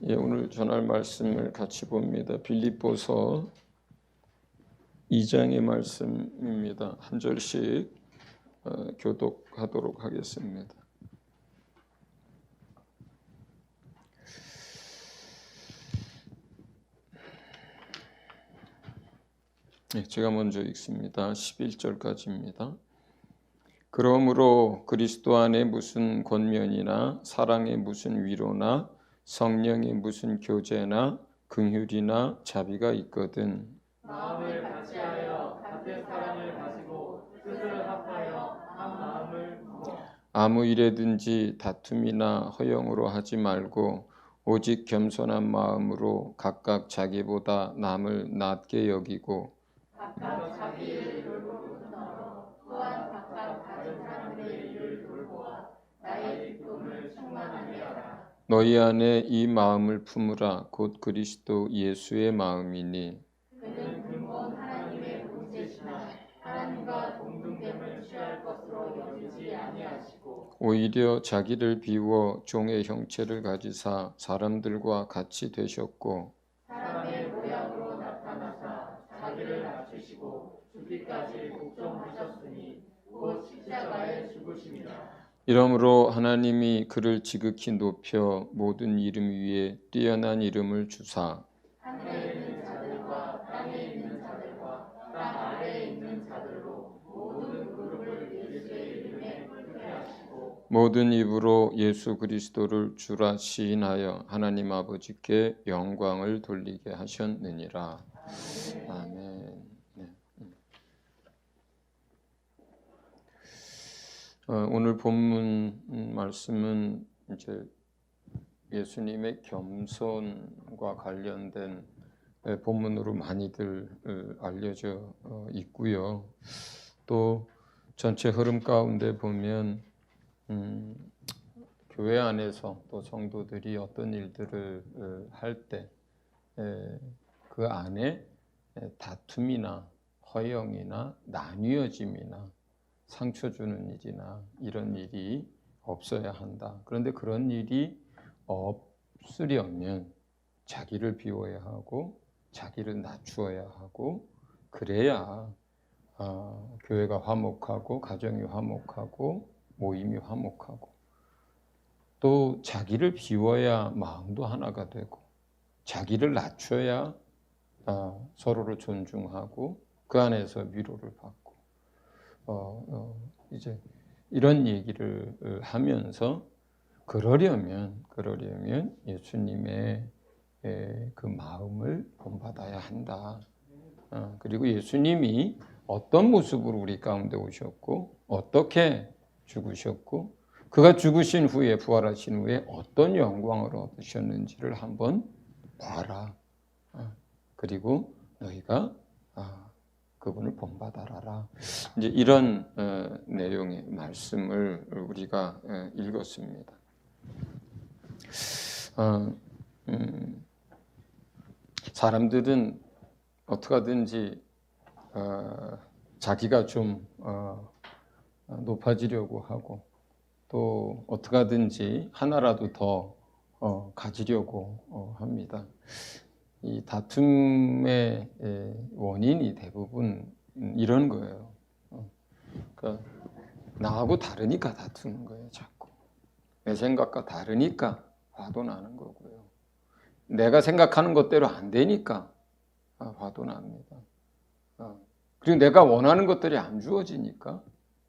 예, 오늘 전할 말씀을 같이 봅니다. 빌립보서 2장의 말씀입니다. 한 절씩 교독하도록 하겠습니다. 예, 제가 먼저 읽습니다. 11절까지입니다. 그러므로 그리스도 안에 무슨 권면이나 사랑의 무슨 위로나 성령의 무슨 교제나 긍휼이나 자비가 있거든 마음을 같이하여 같은 사랑을 가지고 뜻을 합하여 한 마음을 품어 아무 일에든지 다툼이나 허영으로 하지 말고 오직 겸손한 마음으로 각각 자기보다 남을 낮게 여기고 각각 자기의 돌보는 너로 또한 각각 다른 사람들의 일을 돌보아 나의 기쁨을 충만하게 하라. 너희 안에 이 마음을 품으라. 곧 그리스도 예수의 마음이니 그는 근본 하나님의 본체시나 하나님과 동등됨을 취할 것으로 여기지 아니하시고 오히려 자기를 비워 종의 형체를 가지사 사람들과 같이 되셨고 사람의 모양으로 나타나사 자기를 낮추시고 죽기까지 복종하셨으니 곧 십자가에 죽으심이라. 이러므로 하나님이 그를 지극히 높여 모든 이름 위에 뛰어난 이름을 주사 하늘에 있는 자들과 땅에 있는 자들과 땅 아래에 있는 자들로 모든 무릎을 예수의 이름에 꿇게 하시고 모든 입으로 예수 그리스도를 주라 시인하여 하나님 아버지께 영광을 돌리게 하셨느니라. 아멘. 네. 오늘 본문 말씀은 이제 예수님의 겸손과 관련된 본문으로 많이들 알려져 있고요. 또 전체 흐름 가운데 보면 교회 안에서 또 성도들이 어떤 일들을 할 때 그 안에 다툼이나 허영이나 나뉘어짐이나 상처 주는 일이나 이런 일이 없어야 한다. 그런데 그런 일이 없으려면 자기를 비워야 하고 자기를 낮추어야 하고 그래야 교회가 화목하고 가정이 화목하고 모임이 화목하고 또 자기를 비워야 마음도 하나가 되고 자기를 낮춰야 서로를 존중하고 그 안에서 위로를 받고 이제 이런 얘기를 하면서 그러려면 예수님의 그 마음을 본받아야 한다. 그리고 예수님이 어떤 모습으로 우리 가운데 오셨고 어떻게 죽으셨고 그가 죽으신 후에 부활하신 후에 어떤 영광을 얻으셨는지를 한번 봐라. 그리고 너희가 그분을 본받아라. 이제 이런 내용의 말씀을 우리가 읽었습니다. 사람들은 어떻게 하든지 자기가 좀 높아지려고 하고 또 어떻게 하든지 하나라도 더 가지려고 합니다. 이 다툼의 원인이 대부분 이런 거예요. 그러니까 나하고 다르니까 다투는 거예요, 자꾸. 내 생각과 다르니까 화도 나는 거고요. 내가 생각하는 것대로 안 되니까 화도 납니다. 그리고 내가 원하는 것들이 안 주어지니까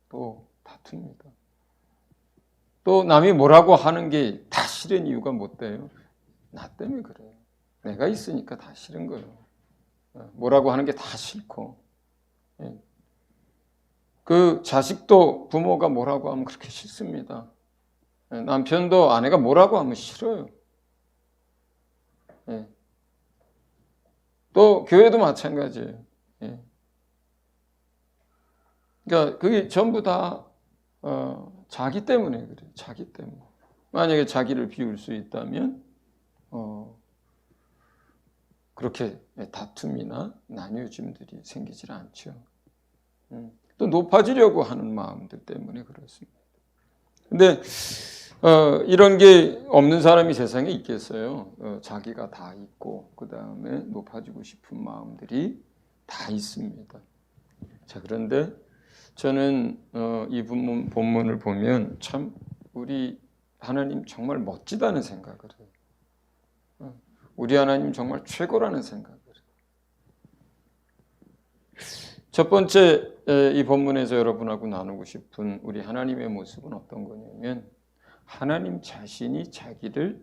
또 다툽니다. 또 남이 뭐라고 하는 게 다 싫은 이유가 뭐 돼요? 나 때문에 그래요. 내가 있으니까 다 싫은 거예요. 뭐라고 하는 게 다 싫고. 그 자식도 부모가 뭐라고 하면 그렇게 싫습니다. 남편도 아내가 뭐라고 하면 싫어요. 또 교회도 마찬가지예요. 그러니까 그게 전부 다 자기 때문에 그래요. 자기 때문에. 만약에 자기를 비울 수 있다면 그렇게 다툼이나 나뉘어짐들이 생기질 않죠. 또 높아지려고 하는 마음들 때문에 그렇습니다. 근데 이런 게 없는 사람이 세상에 있겠어요. 자기가 다 있고 그 다음에 높아지고 싶은 마음들이 다 있습니다. 자, 그런데 저는 이 본문을 보면 참 우리 하나님 정말 멋지다는 생각을 해요. 우리 하나님 정말 최고라는 생각을 해요. 첫 번째 이 본문에서 여러분하고 나누고 싶은 우리 하나님의 모습은 어떤 거냐면 하나님 자신이 자기를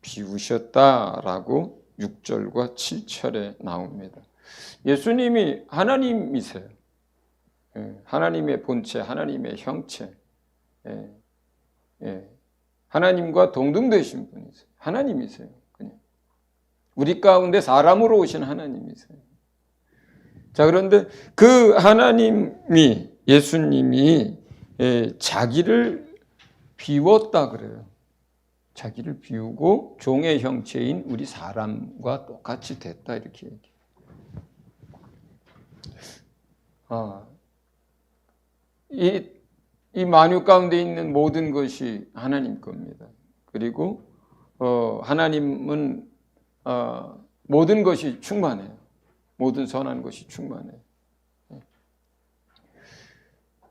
비우셨다라고 6절과 7절에 나옵니다. 예수님이 하나님이세요. 하나님의 본체, 하나님의 형체, 하나님과 동등되신 분이세요. 하나님이세요. 그냥 우리 가운데 사람으로 오신 하나님이세요. 자, 그런데 그 하나님이, 예수님이 자기를 비웠다 그래요. 자기를 비우고 종의 형체인 우리 사람과 똑같이 됐다 이렇게 얘기해요. 이 만유 가운데 있는 모든 것이 하나님 겁니다. 그리고 하나님은 모든 것이 충만해요. 모든 선한 것이 충만해요.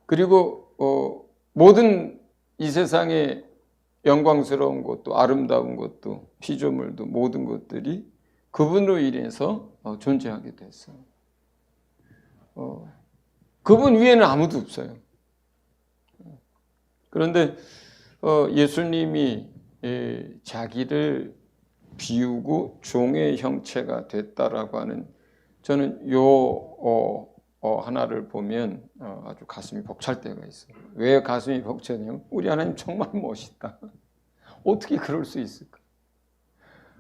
그리고 모든 이 세상의 영광스러운 것도 아름다운 것도 피조물도 모든 것들이 그분으로 인해서 존재하게 됐어요. 그분 위에는 아무도 없어요. 그런데 예수님이 자기를 비우고 종의 형체가 됐다라고 하는, 저는 요 하나를 보면 아주 가슴이 벅찰 때가 있어요. 왜 가슴이 벅차냐면 우리 하나님 정말 멋있다. 어떻게 그럴 수 있을까?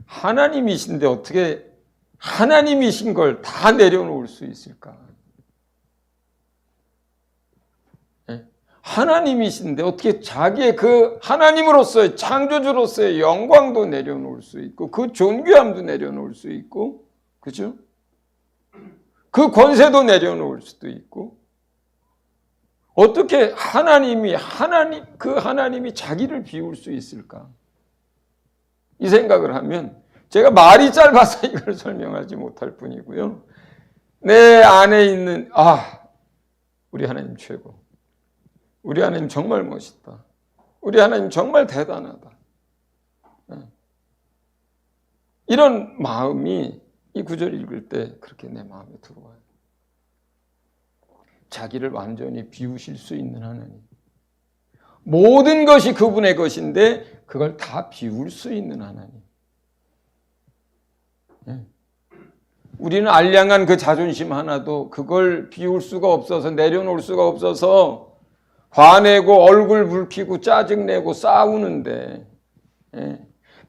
하나님이신데 어떻게 하나님이신 걸 다 내려놓을 수 있을까? 하나님이신데 어떻게 자기의 그 하나님으로서의 창조주로서의 영광도 내려놓을 수 있고 그 존귀함도 내려놓을 수 있고, 그죠? 그 권세도 내려놓을 수도 있고, 어떻게 그 하나님이 자기를 비울 수 있을까? 이 생각을 하면 제가 말이 짧아서 이걸 설명하지 못할 뿐이고요. 내 안에 있는 우리 하나님 최고. 우리 하나님 정말 멋있다. 우리 하나님 정말 대단하다. 이런 마음이 이 구절 읽을 때 그렇게 내 마음에 들어와요. 자기를 완전히 비우실 수 있는 하나님. 모든 것이 그분의 것인데 그걸 다 비울 수 있는 하나님. 우리는 알량한 그 자존심 하나도 그걸 비울 수가 없어서, 내려놓을 수가 없어서 화내고 얼굴 붉히고 짜증내고 싸우는데,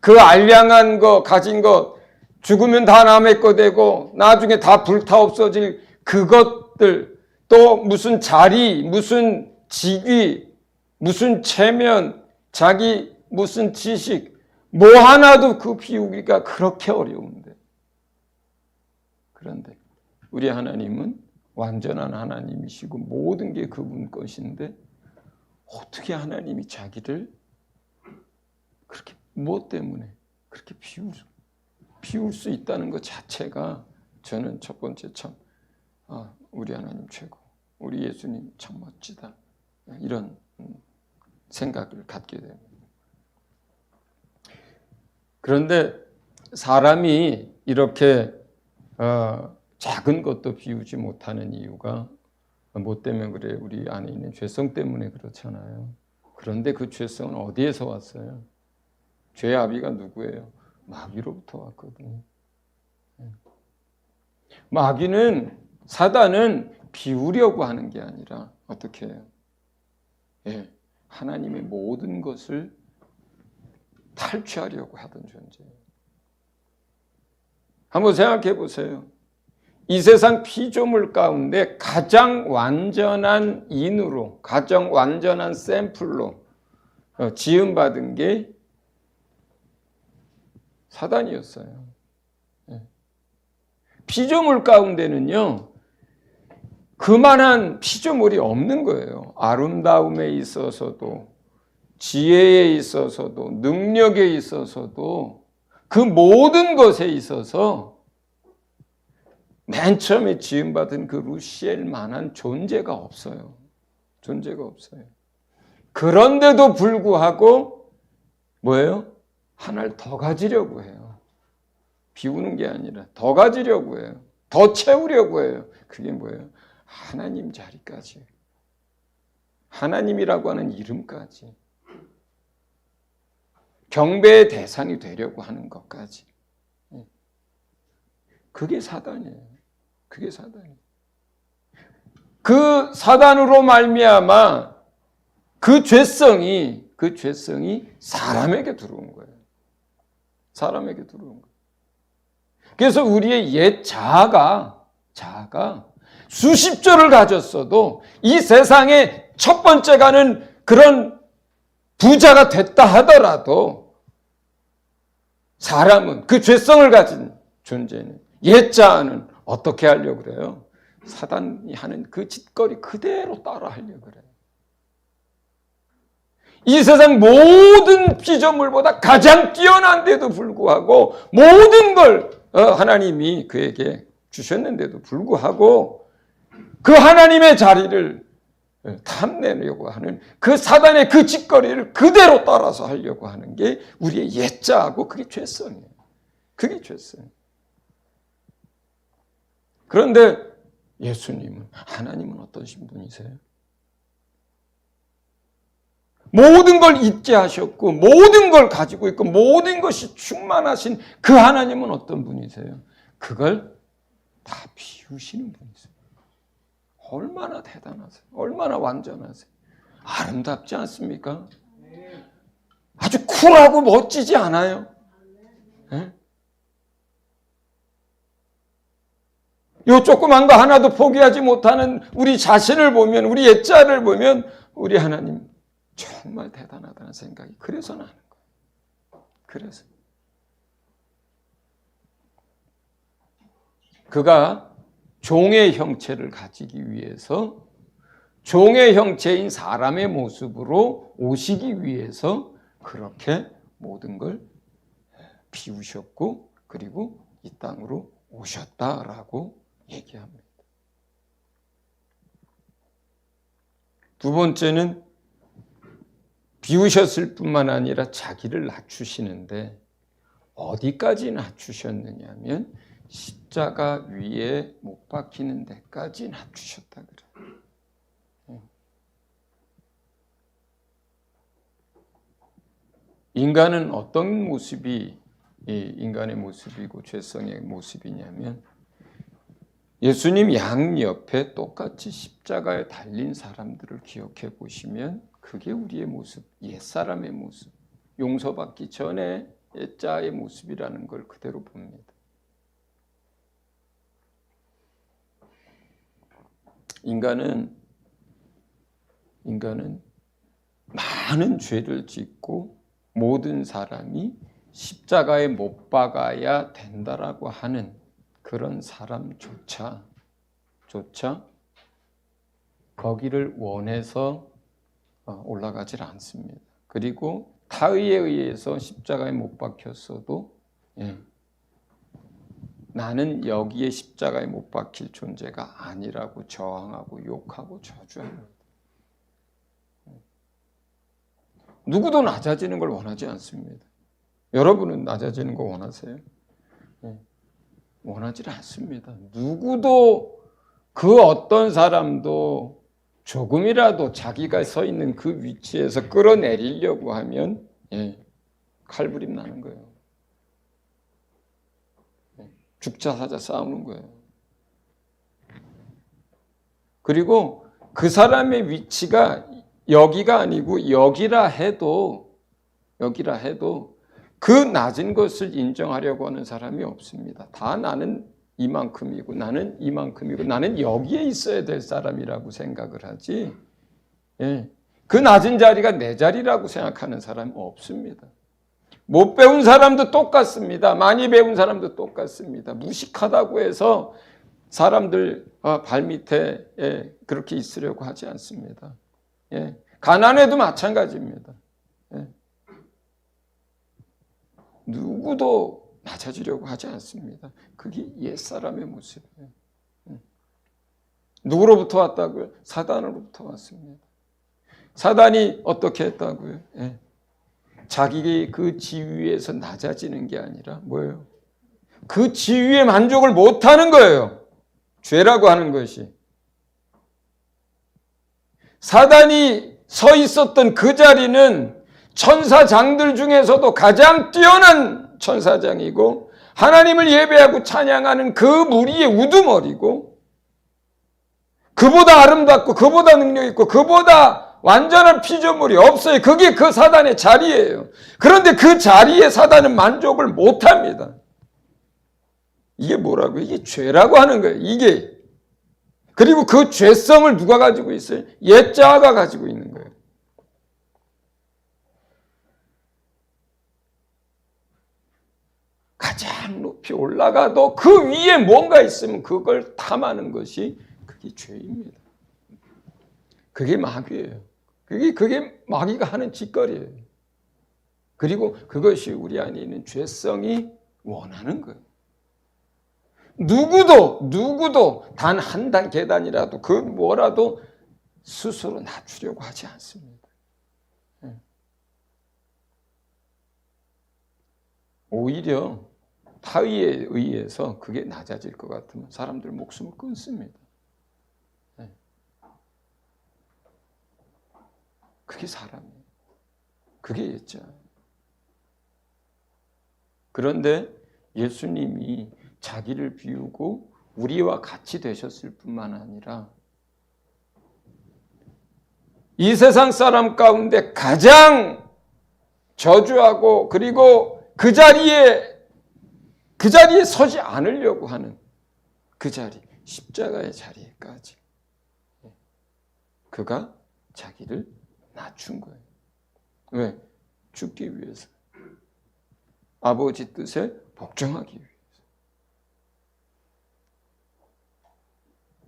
그 알량한 거 가진 것 죽으면 다 남의 거 되고 나중에 다 불타 없어질 그것들, 또 무슨 자리, 무슨 직위, 무슨 체면, 자기 무슨 지식, 뭐 하나도 그 비우기가 그렇게 어려운데, 그런데 우리 하나님은 완전한 하나님이시고 모든 게 그분 것인데 어떻게 하나님이 자기를 그렇게 무엇 때문에 그렇게 비울 수 있다는 것 자체가 저는 첫 번째 참 우리 하나님 최고, 우리 예수님 참 멋지다, 이런 생각을 갖게 됩니다. 그런데 사람이 이렇게 작은 것도 비우지 못하는 이유가 뭐 때문에 그래요? 우리 안에 있는 죄성 때문에 그렇잖아요. 그런데 그 죄성은 어디에서 왔어요? 죄의 아비가 누구예요? 마귀로부터 왔거든요. 마귀는, 사단은 비우려고 하는 게 아니라 어떻게 해요? 하나님의 모든 것을 탈취하려고 하던 존재예요. 한번 생각해 보세요. 이 세상 피조물 가운데 가장 완전한 인으로, 가장 완전한 샘플로 지음받은 게 사단이었어요. 피조물 가운데는요, 그만한 피조물이 없는 거예요. 아름다움에 있어서도, 지혜에 있어서도 능력에 있어서도 그 모든 것에 있어서 맨 처음에 지음받은 그 루시엘만한 존재가 없어요. 존재가 없어요. 그런데도 불구하고 뭐예요? 하나를 더 가지려고 해요. 비우는 게 아니라 더 가지려고 해요. 더 채우려고 해요. 그게 뭐예요? 하나님 자리까지. 하나님이라고 하는 이름까지. 경배의 대상이 되려고 하는 것까지. 그게 사단이에요. 그게 사단이에요. 그 사단으로 말미암아 그 죄성이 사람에게 들어온 거예요. 사람에게 들어온 거예요. 그래서 우리의 옛 자아가 수십조를 가졌어도 이 세상에 첫 번째 가는 그런 부자가 됐다 하더라도 사람은 그 죄성을 가진 존재는 옛 자아는 어떻게 하려고 그래요? 사단이 하는 그 짓거리 그대로 따라 하려고 그래요. 이 세상 모든 피조물보다 가장 뛰어난데도 불구하고 모든 걸 하나님이 그에게 주셨는데도 불구하고 그 하나님의 자리를 탐내려고 하는 그 사단의 그 짓거리를 그대로 따라서 하려고 하는 게 우리의 옛자하고 그게 죄성이에요. 그게 죄성이에요. 그런데 예수님은, 하나님은 어떠신 분이세요? 모든 걸 잊게 하셨고 모든 걸 가지고 있고 모든 것이 충만하신 그 하나님은 어떤 분이세요? 그걸 다 비우시는 분이세요. 얼마나 대단하세요. 얼마나 완전하세요. 아름답지 않습니까? 아주 쿨하고 멋지지 않아요? 네? 요 조그만 거 하나도 포기하지 못하는 우리 자신을 보면, 우리 옛자를 보면 우리 하나님 정말 대단하다는 생각이 그래서 나는 거예요. 그래서 그가 종의 형체를 가지기 위해서 종의 형체인 사람의 모습으로 오시기 위해서 그렇게 모든 걸 비우셨고 그리고 이 땅으로 오셨다라고 얘기합니다. 두 번째는 비우셨을 뿐만 아니라 자기를 낮추시는데 어디까지 낮추셨느냐면 십자가 위에 못 박히는 데까지 낮추셨다 그래요. 인간은 어떤 모습이 인간의 모습이고 죄성의 모습이냐면 예수님 양옆에 똑같이 십자가에 달린 사람들을 기억해 보시면 그게 우리의 모습, 옛사람의 모습, 용서받기 전에 옛자의 모습이라는 걸 그대로 봅니다. 인간은 많은 죄를 짓고 모든 사람이 십자가에 못 박아야 된다라고 하는 그런 사람조차 거기를 원해서 올라가질 않습니다. 그리고 타의에 의해서 십자가에 못 박혔어도 나는 여기에 십자가에 못 박힐 존재가 아니라고 저항하고 욕하고 저주합니다. 누구도 낮아지는 걸 원하지 않습니다. 여러분은 낮아지는 거 원하세요? 원하지 않습니다. 누구도 그 어떤 사람도 조금이라도 자기가 서 있는 그 위치에서 끌어내리려고 하면 칼부림 나는 거예요. 죽자 사자 싸우는 거예요. 그리고 그 사람의 위치가 여기가 아니고 여기라 해도 그 낮은 것을 인정하려고 하는 사람이 없습니다. 다 나는 이만큼이고 나는 이만큼이고 나는 여기에 있어야 될 사람이라고 생각을 하지 그 낮은 자리가 내 자리라고 생각하는 사람은 없습니다. 못 배운 사람도 똑같습니다. 많이 배운 사람도 똑같습니다. 무식하다고 해서 사람들 발밑에 그렇게 있으려고 하지 않습니다. 가난해도 마찬가지입니다. 예. 누구도 낮아지려고 하지 않습니다. 그게 옛사람의 모습이에요. 누구로부터 왔다고요? 사단으로부터 왔습니다. 사단이 어떻게 했다고요? 예. 자기 그 지위에서 낮아지는 게 아니라 뭐예요? 그 지위에 만족을 못하는 거예요. 죄라고 하는 것이. 사단이 서 있었던 그 자리는 천사장들 중에서도 가장 뛰어난 천사장이고 하나님을 예배하고 찬양하는 그 무리의 우두머리고 그보다 아름답고 그보다 능력 있고 그보다 완전한 피조물이 없어요. 그게 그 사단의 자리예요. 그런데 그 자리에 사단은 만족을 못합니다. 이게 뭐라고요? 이게 죄라고 하는 거예요. 이게. 그리고 그 죄성을 누가 가지고 있어요? 옛자아가 가지고 있는 거예요. 가장 높이 올라가도 그 위에 뭔가 있으면 그걸 탐하는 것이 그게 죄입니다. 그게 마귀예요. 그게 마귀가 하는 짓거리예요. 그리고 그것이 우리 안에 있는 죄성이 원하는 거예요. 누구도 단 한 단 계단이라도 그 뭐라도 스스로 낮추려고 하지 않습니다. 오히려 타의에 의해서 그게 낮아질 것 같으면 사람들 목숨을 끊습니다. 그게 사람이에요. 그게 옛자. 그런데 예수님이 자기를 비우고 우리와 같이 되셨을 뿐만 아니라 이 세상 사람 가운데 가장 저주하고 그리고 그 자리에 서지 않으려고 하는 그 자리, 십자가의 자리에까지 그가 자기를 낮춘 거예요. 왜? 죽기 위해서. 아버지 뜻에 복종하기 위해서.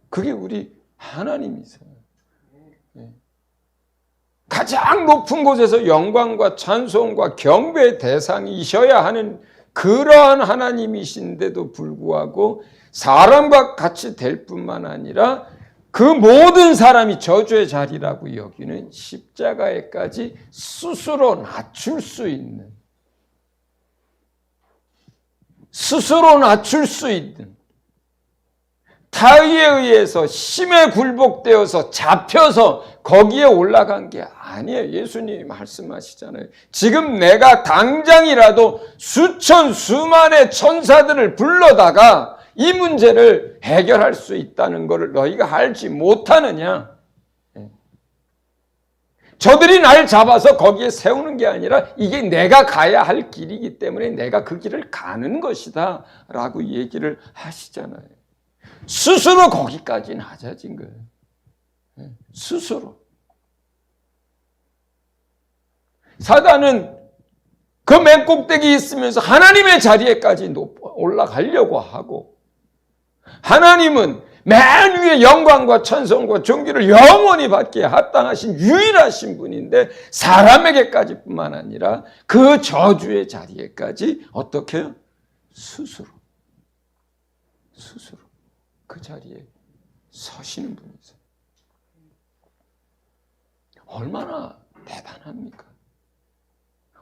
그게 우리 하나님이세요. 가장 높은 곳에서 영광과 찬송과 경배의 대상이셔야 하는 그러한 하나님이신데도 불구하고 사람과 같이 될 뿐만 아니라 그 모든 사람이 저주의 자리라고 여기는 십자가에까지 스스로 낮출 수 있는 타의에 의해서 힘에 굴복되어서 잡혀서 거기에 올라간 게 아니에요. 예수님이 말씀하시잖아요. 지금 내가 당장이라도 수천 수만의 천사들을 불러다가 이 문제를 해결할 수 있다는 것을 너희가 알지 못하느냐? 저들이 날 잡아서 거기에 세우는 게 아니라 이게 내가 가야 할 길이기 때문에 내가 그 길을 가는 것이다 라고 얘기를 하시잖아요. 스스로 거기까지 낮아진 거예요. 스스로. 사단은 그 맨 꼭대기에 있으면서 하나님의 자리에까지 올라가려고 하고 하나님은 맨 위에 영광과 천성과 존귀를 영원히 받기에 합당하신 유일하신 분인데 사람에게까지 뿐만 아니라 그 저주의 자리에까지 어떻게 해요? 스스로 그 자리에 서시는 분이세요. 얼마나 대단합니까?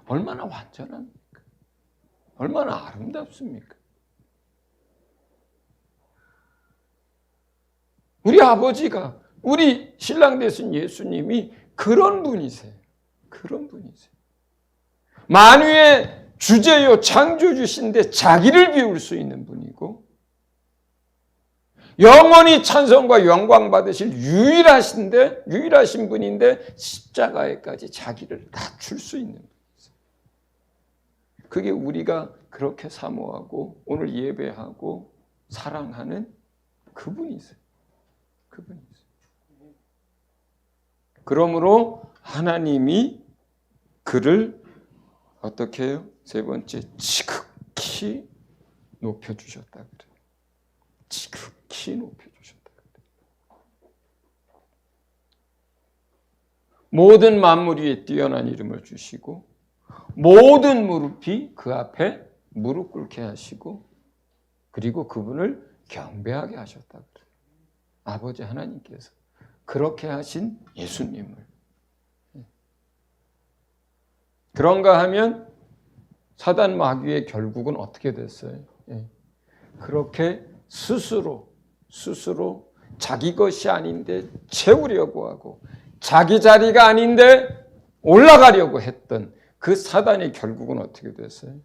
얼마나 완전합니까? 얼마나 아름답습니까? 우리 아버지가 우리 신랑 되신 예수님이 그런 분이세요. 만유의 주제요 창조주신데 자기를 비울 수 있는 분이고 영원히 찬송과 영광 받으실 유일하신 분인데 십자가에까지 자기를 낮출 수 있는 분이세요. 그게 우리가 그렇게 사모하고 오늘 예배하고 사랑하는 그분이세요. 그러므로 하나님이 그를 어떻게 해요? 세 번째, 지극히 높여주셨다 그래요. 지극히 높여주셨다 그래요. 모든 만물 위에 뛰어난 이름을 주시고 모든 무릎이 그 앞에 무릎 꿇게 하시고 그리고 그분을 경배하게 하셨다 그래요. 아버지 하나님께서 그렇게 하신 예수님을. 그런가 하면 사단 마귀의 결국은 어떻게 됐어요? 그렇게 스스로 자기 것이 아닌데 채우려고 하고 자기 자리가 아닌데 올라가려고 했던 그 사단의 결국은 어떻게 됐어요?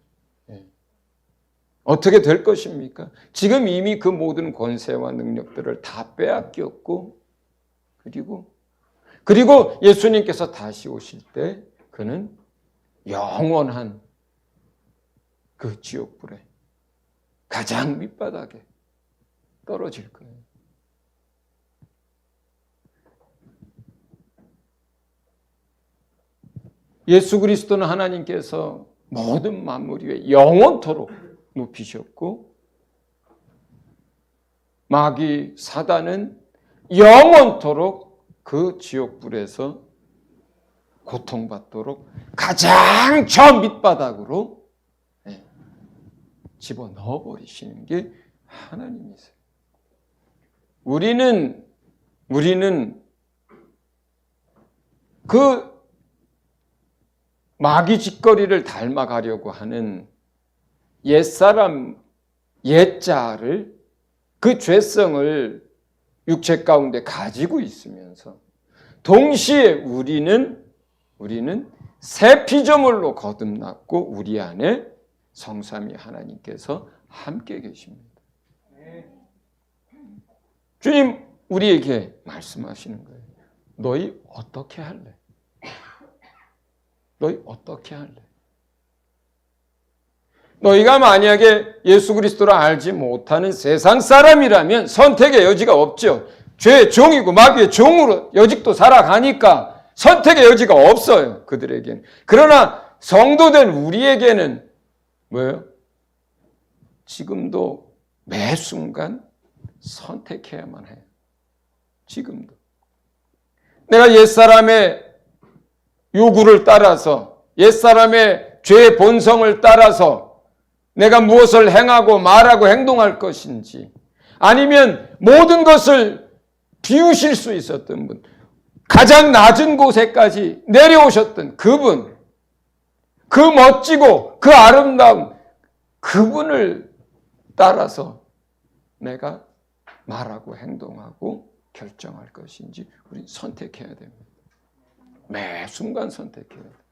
어떻게 될 것입니까? 지금 이미 그 모든 권세와 능력들을 다 빼앗겼고 그리고 예수님께서 다시 오실 때 그는 영원한 그 지옥불에 가장 밑바닥에 떨어질 거예요. 예수 그리스도는 하나님께서 모든 만물 위에 영원토록 높이셨고 마귀 사단은 영원토록 그 지옥불에서 고통받도록 가장 저 밑바닥으로 집어넣어 버리시는 게 하나님이세요. 우리는 그 마귀 짓거리를 닮아가려고 하는 옛사람, 옛자를 그 죄성을 육체 가운데 가지고 있으면서 동시에 우리는 새 피조물로 거듭났고 우리 안에 성삼위 하나님께서 함께 계십니다. 주님 우리에게 말씀하시는 거예요. 너희 어떻게 할래? 너희 어떻게 할래? 너희가 만약에 예수 그리스도를 알지 못하는 세상 사람이라면 선택의 여지가 없죠. 죄의 종이고 마귀의 종으로 여직도 살아가니까 선택의 여지가 없어요. 그들에게는. 그러나 성도된 우리에게는 뭐예요? 지금도 매 순간 선택해야만 해요. 지금도. 내가 옛사람의 요구를 따라서 옛사람의 죄의 본성을 따라서 내가 무엇을 행하고 말하고 행동할 것인지 아니면 모든 것을 비우실 수 있었던 분, 가장 낮은 곳에까지 내려오셨던 그분, 그 멋지고 그 아름다운 그분을 따라서 내가 말하고 행동하고 결정할 것인지 우리는 선택해야 됩니다. 매 순간 선택해야 돼요.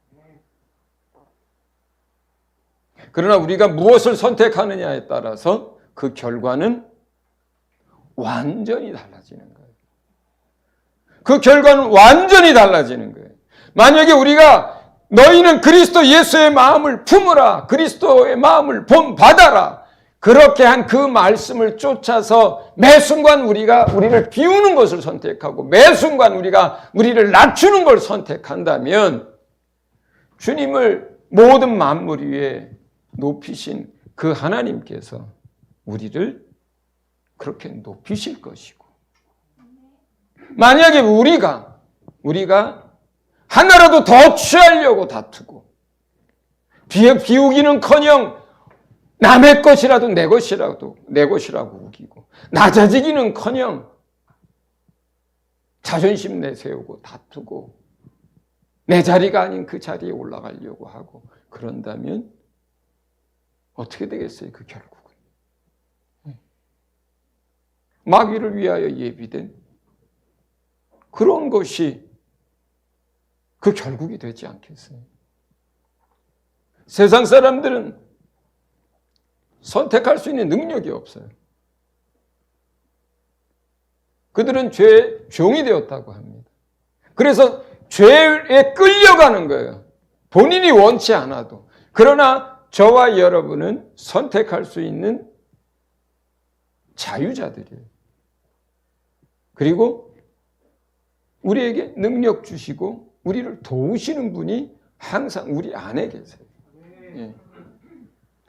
그러나 우리가 무엇을 선택하느냐에 따라서 그 결과는 완전히 달라지는 거예요. 그 결과는 완전히 달라지는 거예요. 만약에 우리가 너희는 그리스도 예수의 마음을 품으라, 그리스도의 마음을 본받아라, 그렇게 한 그 말씀을 쫓아서 매 순간 우리를 비우는 것을 선택하고 매 순간 우리를 낮추는 걸 선택한다면 주님을 모든 만물 위에 높이신 그 하나님께서 우리를 그렇게 높이실 것이고 만약에 우리가 하나라도 더 취하려고 다투고 비우기는커녕 남의 것이라도 내 것이라고 우기고 낮아지기는커녕 자존심 내세우고 다투고 내 자리가 아닌 그 자리에 올라가려고 하고 그런다면 어떻게 되겠어요? 그 결국은 마귀를 위하여 예비된 그런 것이 그 결국이 되지 않겠어요? 세상 사람들은 선택할 수 있는 능력이 없어요. 그들은 죄의 종이 되었다고 합니다. 그래서 죄에 끌려가는 거예요. 본인이 원치 않아도. 그러나 저와 여러분은 선택할 수 있는 자유자들이에요. 그리고 우리에게 능력 주시고 우리를 도우시는 분이 항상 우리 안에 계세요. 예.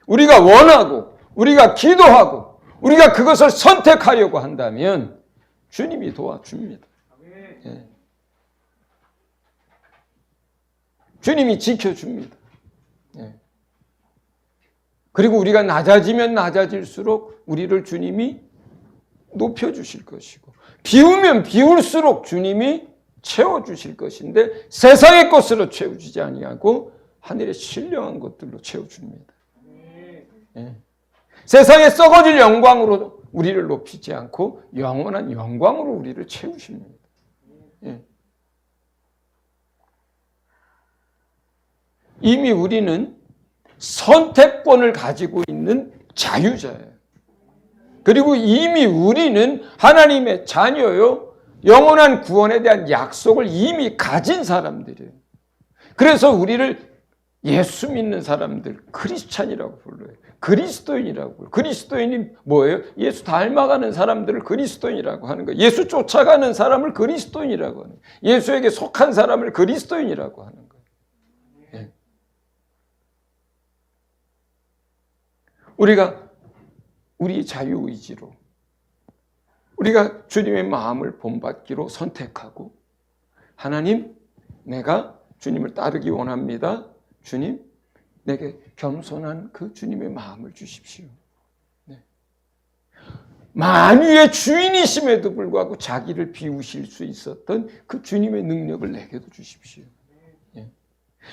우리가 원하고 우리가 기도하고 우리가 그것을 선택하려고 한다면 주님이 도와줍니다. 예. 주님이 지켜줍니다. 예. 그리고 우리가 낮아지면 낮아질수록 우리를 주님이 높여주실 것이고, 비우면 비울수록 주님이 채워주실 것인데, 세상의 것으로 채워주지 아니하고 하늘의 신령한 것들로 채워줍니다. 예. 세상에 썩어질 영광으로 우리를 높이지 않고 영원한 영광으로 우리를 채우십니다. 예. 이미 우리는 선택권을 가지고 있는 자유자예요. 그리고 이미 우리는 하나님의 자녀요, 영원한 구원에 대한 약속을 이미 가진 사람들이에요. 그래서 우리를 예수 믿는 사람들 크리스찬이라고 불러요. 그리스도인이라고 불러요. 그리스도인이 뭐예요? 예수 닮아가는 사람들을 그리스도인이라고 하는 거예요. 예수 쫓아가는 사람을 그리스도인이라고 하는 거예요. 예수에게 속한 사람을 그리스도인이라고 하는 거예요. 예. 우리가 우리 자유의지로, 우리가 주님의 마음을 본받기로 선택하고, 하나님, 내가 주님을 따르기 원합니다. 주님, 내게 겸손한 그 주님의 마음을 주십시오. 네. 만유의 주인이심에도 불구하고 자기를 비우실 수 있었던 그 주님의 능력을 내게도 주십시오. 네.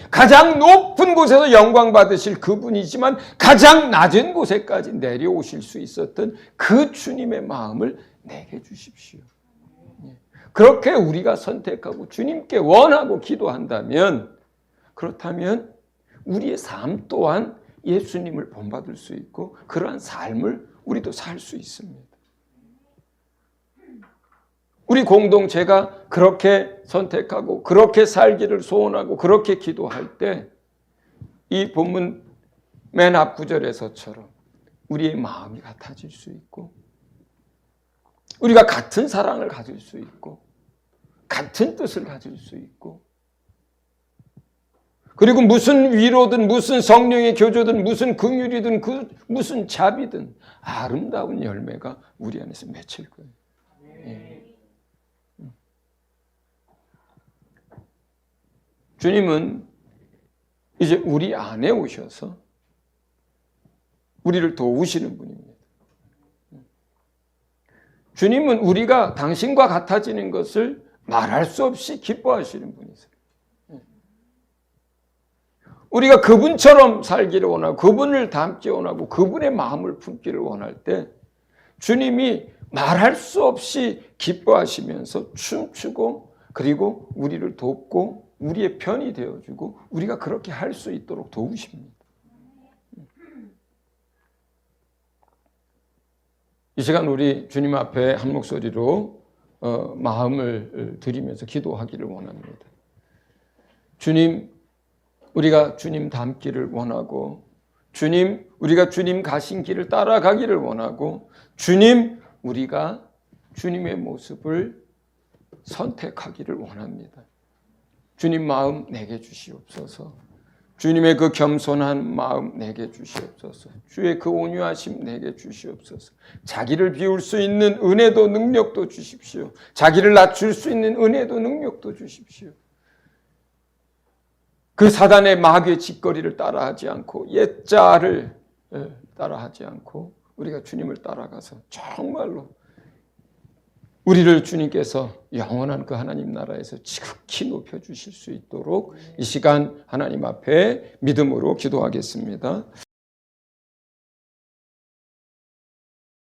가장 높은 곳에서 영광 받으실 그분이지만 가장 낮은 곳에까지 내려오실 수 있었던 그 주님의 마음을 내게 주십시오. 네. 그렇게 우리가 선택하고 주님께 원하고 기도한다면, 그렇다면 우리의 삶 또한 예수님을 본받을 수 있고 그러한 삶을 우리도 살 수 있습니다. 우리 공동체가 그렇게 선택하고 그렇게 살기를 소원하고 그렇게 기도할 때 이 본문 맨 앞 구절에서처럼 우리의 마음이 같아질 수 있고, 우리가 같은 사랑을 가질 수 있고 같은 뜻을 가질 수 있고, 그리고 무슨 위로든 무슨 성령의 교조든 무슨 긍휼이든 무슨 자비든 아름다운 열매가 우리 안에서 맺힐 거예요. 예. 주님은 이제 우리 안에 오셔서 우리를 도우시는 분입니다. 주님은 우리가 당신과 같아지는 것을 말할 수 없이 기뻐하시는 분이세요. 우리가 그분처럼 살기를 원하고 그분을 닮기 원하고 그분의 마음을 품기를 원할 때 주님이 말할 수 없이 기뻐하시면서 춤추고, 그리고 우리를 돕고 우리의 편이 되어주고 우리가 그렇게 할 수 있도록 도우십니다. 이 시간 우리 주님 앞에 한 목소리로 마음을 드리면서 기도하기를 원합니다. 주님, 우리가 주님 닮기를 원하고, 주님, 우리가 주님 가신 길을 따라가기를 원하고, 주님, 우리가 주님의 모습을 선택하기를 원합니다. 주님 마음 내게 주시옵소서. 주님의 그 겸손한 마음 내게 주시옵소서. 주의 그 온유하심 내게 주시옵소서. 자기를 비울 수 있는 은혜도 능력도 주십시오. 자기를 낮출 수 있는 은혜도 능력도 주십시오. 그 사단의 마귀의 짓거리를 따라하지 않고, 옛자를 따라하지 않고 우리가 주님을 따라가서 정말로 우리를 주님께서 영원한 그 하나님 나라에서 지극히 높여주실 수 있도록 이 시간 하나님 앞에 믿음으로 기도하겠습니다.